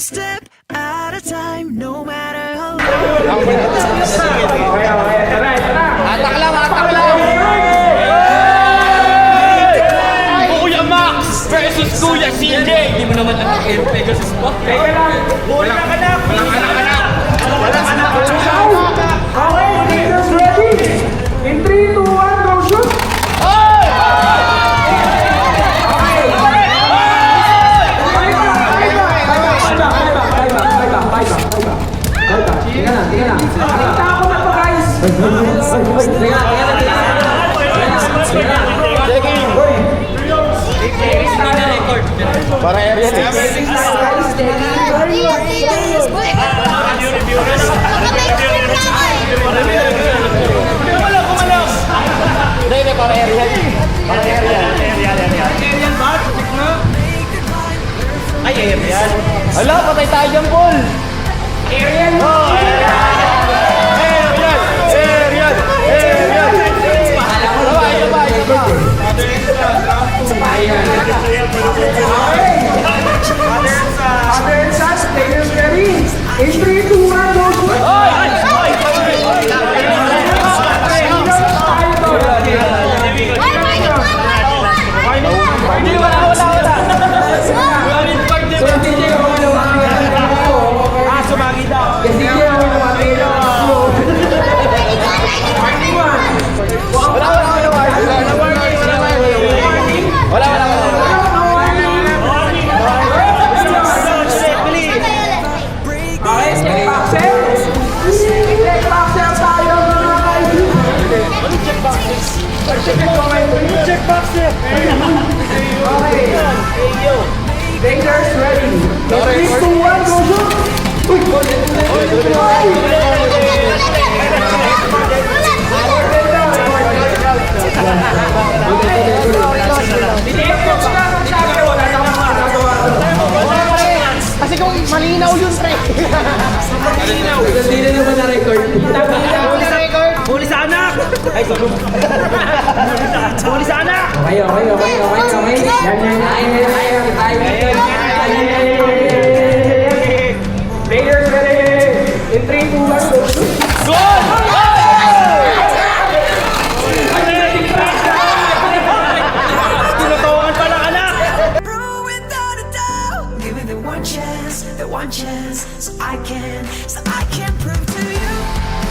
one step at a time, no matter how long. Atak lang, atak lang! Kuya Max versus Kuya CJ! Hindi mo naman anak yung Pegasus po. Walang anak! Walang anak! Walang anak! Okay, leaders ready? In 3, 2, 1, go shoot! Para area Hindi, para area. Para area. Aerial ba? Ay, aerial. Hala, patay tayo dyan, Paul. Aerial. Oh, aerial. Aerial. Aerial. Aerial. Father and son, players ready? In 3, 2, 1, go shoot! Hindi, wala. Sumagi daw. Players ready? In 3, 2, 1, go shoot! Kasi kung malinaw yun, pre. Malinaw. Hindi na naman na-record. Huli sa anak! Ay, sorry. Huli sa anak! Okay. Yan.